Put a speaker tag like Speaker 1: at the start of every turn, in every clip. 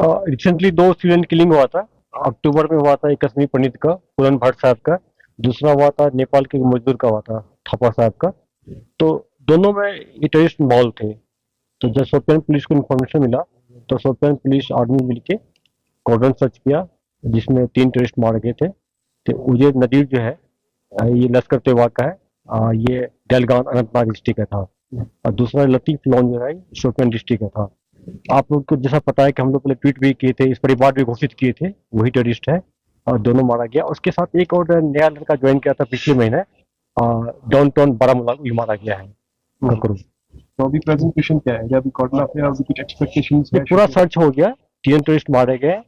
Speaker 1: Recently दो student killing हुआ था। अक्टूबर में हुआ था एक कश्मीर पंडित का, पूरन भट्ट साहब का। दूसरा हुआ था नेपाल के एक मजदूर का हुआ था, थापा साहब का। तो दोनों में ये टेररिस्ट इन्वॉल्व थे। तो जब शोपियान पुलिस को इन्फॉर्मेशन मिला तो शोपियान पुलिस आर्मी मिलके कॉर्डन सर्च किया, जिसमें 3 टेररिस्ट मारे गए थे। तो उजैर नदीर जो है, ये लश्कर तैयबा का है। ये डलगान अनंतनाग डिस्ट्रिक्ट का था। और दूसरा लतीफ लॉन जो है शोपियान डिस्ट्रिक्ट का था। आप लोग को जैसा पता है कि हम लोग पहले ट्वीट भी किए थे, इस पर रिवार्ड भी घोषित किए थे, वही टेररिस्ट है। और दोनों मारा गया। उसके साथ एक और नया लड़का ज्वाइन किया था पिछले महीने, डाउन टाउन बारामूला, भी मारा गया है ककरू।
Speaker 2: तो अभी प्रेजेंटेशन क्या है? अभी कॉर्डन अफेयर अभी कुछ एक्सपेक्टेशंस
Speaker 1: ये
Speaker 2: है?
Speaker 1: पूरा सर्च हो गया। 3 टेररिस्ट मारे गए।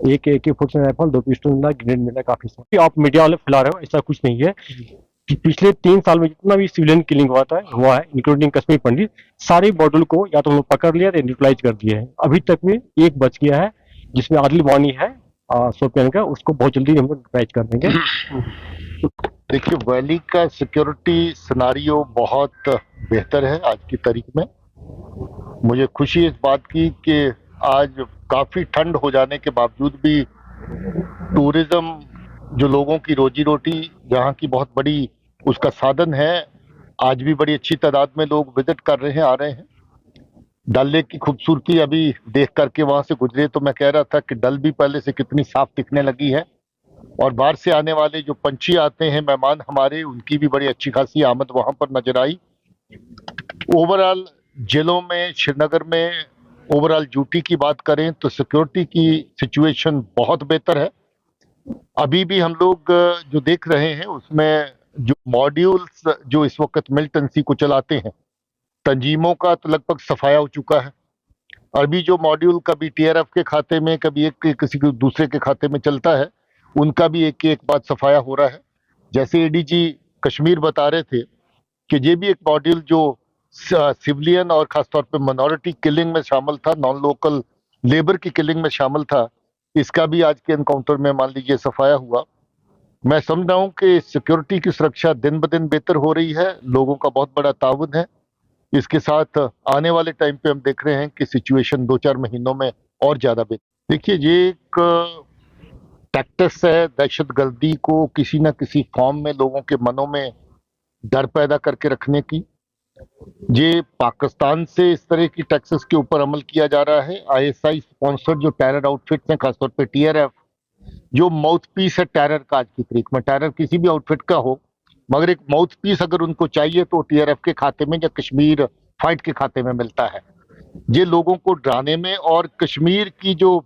Speaker 1: एक AK-47 राइफल, 2 पिस्टल मिला, ग्रेनेड मिला, काफी सारा। आप मीडिया वाले फैला रहे हो, ऐसा कुछ नहीं है। कि पिछले 3 साल में जितना भी सिविलियन किलिंग हुआ है इंक्लूडिंग कश्मीर पंडित, सारे मॉड्यूल को या तो हम लोग पकड़ लिया या न्यूट्रलाइज कर दिए हैं। अभी तक में एक बच गया है, जिसमें आदिल वानी है शोपियान का। उसको बहुत जल्दी हम लोग न्यूट्रलाइज कर देंगे।
Speaker 3: देखिए, वैली का सिक्योरिटी सिनारियो बहुत बेहतर है आज की तारीख में। मुझे खुशी इस बात की कि आज काफी ठंड हो जाने के बावजूद भी टूरिज्म, जो लोगों की रोजी रोटी, जहाँ की बहुत बड़ी उसका साधन है, आज भी बड़ी अच्छी तादाद में लोग विजिट कर रहे हैं, आ रहे हैं। डल लेक की खूबसूरती अभी देख करके वहां से गुजरे तो मैं कह रहा था कि डल भी पहले से कितनी साफ दिखने लगी है। और बाहर से आने वाले जो पंछी आते हैं, मेहमान हमारे, उनकी भी बड़ी अच्छी खासी आमद वहां पर नजर आई। ओवरऑल जिलों में, श्रीनगर में ओवरऑल ड्यूटी की बात करें तो सिक्योरिटी की सिचुएशन बहुत बेहतर है। अभी भी हम लोग जो देख रहे हैं उसमें जो मॉड्यूल्स जो इस वक्त मिलिटेंसी को चलाते हैं, तंजीमों का तो लगभग सफाया हो चुका है। अभी जो मॉड्यूल कभी TRF के खाते में, कभी एक किसी के दूसरे के खाते में चलता है, उनका भी एक एक बात सफाया हो रहा है। जैसे ADG कश्मीर बता रहे थे कि ये भी एक मॉड्यूल जो सिविलियन और खासतौर पे मिनॉरिटी किलिंग में शामिल था, नॉन लोकल लेबर की किलिंग में शामिल था, इसका भी आज के एनकाउंटर में मान लीजिए सफाया हुआ। मैं समझ रहा हूँ कि सिक्योरिटी की सुरक्षा दिन ब दिन बेहतर हो रही है, लोगों का बहुत बड़ा ताउन है। इसके साथ आने वाले टाइम पे हम देख रहे हैं कि सिचुएशन 2-4 महीनों में और ज्यादा बेहतर। देखिए, ये एक टैक्टिक्स है दहशतगर्दी को किसी न किसी फॉर्म में लोगों के मनों में डर पैदा करके रखने की। ये पाकिस्तान से इस तरह की टैक्सेस के ऊपर अमल किया जा रहा है। ISI स्पॉन्सर्ड जो टेरर आउटफिट्स हैं, खासतौर पे TRF, जो माउथ पीस है टेरर का आज की तारीख में, टेरर किसी भी आउटफिट का हो, मगर एक माउथ पीस अगर उनको चाहिए तो TRF के खाते में या कश्मीर फाइट के खाते में मिलता है। ये लोगों को डराने में और कश्मीर की जो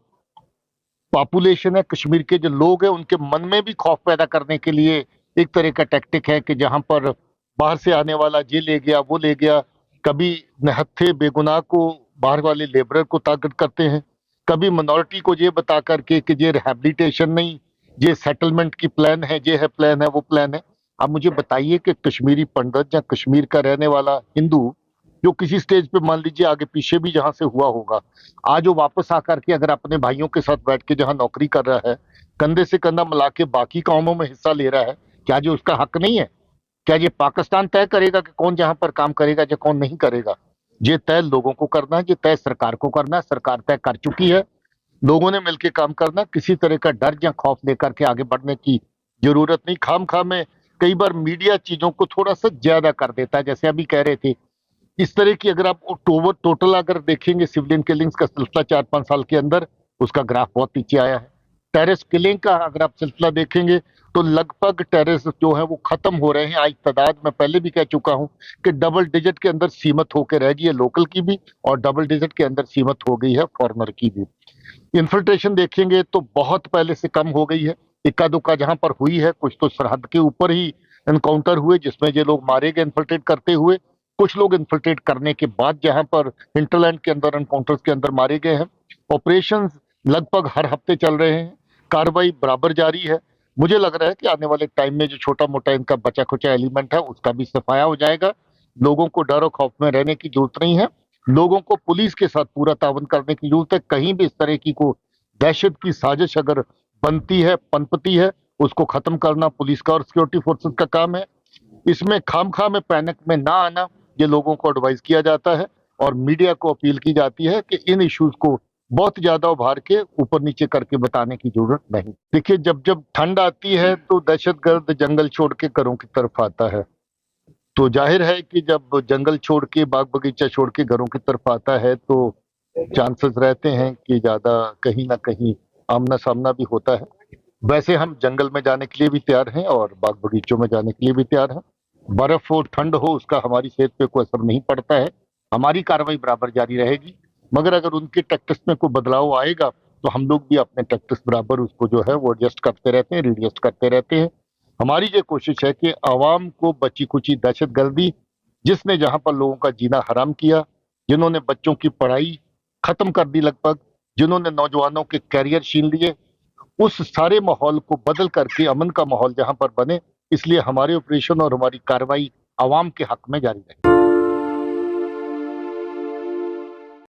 Speaker 3: पॉपुलेशन है, कश्मीर के जो लोग हैं, उनके मन में भी खौफ पैदा करने के लिए एक तरह का टैक्टिक है कि जहां पर बाहर से आने वाला ये ले गया, वो ले गया। कभी निहत्थे बेगुनाह को, बाहर वाले लेबरर को टारगेट करते हैं, कभी मिनॉरिटी को ये बता करके कि ये रिहैबिलिटेशन नहीं, ये सेटलमेंट की प्लान है, ये है प्लान है, वो प्लान है। आप मुझे बताइए कि कश्मीरी पंडित या कश्मीर का रहने वाला हिंदू जो किसी स्टेज पे मान लीजिए आगे पीछे भी जहां से हुआ होगा, आज वो वापस आकर के अगर अपने भाइयों के साथ बैठ के जहां नौकरी कर रहा है, कंधे से कंधा मिला के बाकी कामों में हिस्सा ले रहा है, क्या जो उसका हक नहीं है? क्या ये पाकिस्तान तय करेगा कि कौन जहां पर काम करेगा या कौन नहीं करेगा? ये तय लोगों को करना है, ये तय सरकार को करना है। सरकार तय कर चुकी है, लोगों ने मिलकर काम करना। किसी तरह का डर या खौफ लेकर के आगे बढ़ने की जरूरत नहीं। खाम खा में कई बार मीडिया चीजों को थोड़ा सा ज्यादा कर देता है। जैसे अभी कह रहे थे, इस तरह की अगर आप टोटल अगर देखेंगे सिविलियन किलिंग्स का सिलसिला 4-5 साल के अंदर, उसका ग्राफ बहुत नीचे आया है। टेररिस्ट किलिंग का अगर आप सिलसिला देखेंगे तो लगभग टेररिस्ट जो है वो खत्म हो रहे हैं। आज तादाद मैं पहले भी कह चुका हूं कि डबल डिजिट के अंदर सीमित होकर रह गई है लोकल की भी, और डबल डिजिट के अंदर सीमित हो गई है फॉरनर की भी। इन्फिल्ट्रेशन देखेंगे तो बहुत पहले से कम हो गई है। इक्का दुक्का जहां पर हुई है, कुछ तो सरहद के ऊपर ही एनकाउंटर हुए जिसमें ये लोग मारे गए इन्फिल्ट्रेट करते हुए। कुछ लोग इन्फिल्ट्रेट करने के बाद जहां पर हिंटरलैंड के अंदर एनकाउंटर्स के अंदर मारे गए हैं। ऑपरेशंस लगभग हर हफ्ते चल रहे हैं, कार्रवाई बराबर जारी है। मुझे लग रहा है कि आने वाले टाइम में जो छोटा मोटा इनका बचा खुचा एलिमेंट है उसका भी सफाया हो जाएगा। लोगों को डर और खौफ में रहने की जरूरत नहीं है। लोगों को पुलिस के साथ पूरा ताउन करने की जरूरत है। कहीं भी इस तरह की को दहशत की साजिश अगर बनती है, पनपती है, उसको खत्म करना पुलिस का और सिक्योरिटी फोर्सेस का काम है। इसमें खामखा में पैनिक में ना आना, ये लोगों को एडवाइस किया जाता है और मीडिया को अपील की जाती है कि इन इश्यूज को बहुत ज्यादा उभार के ऊपर नीचे करके बताने की जरूरत नहीं। देखिए, जब जब ठंड आती है तो दहशतगर्द जंगल छोड़ के घरों की तरफ आता है। तो जाहिर है कि जब जंगल छोड़ के, बाग बगीचा छोड़ के घरों की तरफ आता है तो चांसेस रहते हैं कि ज्यादा कहीं ना कहीं आमना सामना भी होता है। वैसे हम जंगल में जाने के लिए भी तैयार हैं और बाग बगीचों में जाने के लिए भी तैयार हैं। बर्फ हो, ठंड हो, उसका हमारी सेहत पे कोई असर नहीं पड़ता है। हमारी कार्रवाई बराबर जारी रहेगी, मगर अगर उनके टैक्टिस में कोई बदलाव आएगा तो हम लोग भी अपने टैक्टिस बराबर उसको जो है वो एडजस्ट करते रहते हैं, रिएडजस्ट करते रहते हैं। हमारी ये कोशिश है कि आवाम को बची कुची दहशतगर्दी, जिसने जहां पर लोगों का जीना हराम किया, जिन्होंने बच्चों की पढ़ाई खत्म कर दी लगभग, जिन्होंने नौजवानों के कैरियर छीन लिए, उस सारे माहौल को बदल करके अमन का माहौल जहां पर बने, इसलिए हमारे ऑपरेशन और हमारी कार्रवाई आवाम के हक में जारी रहे।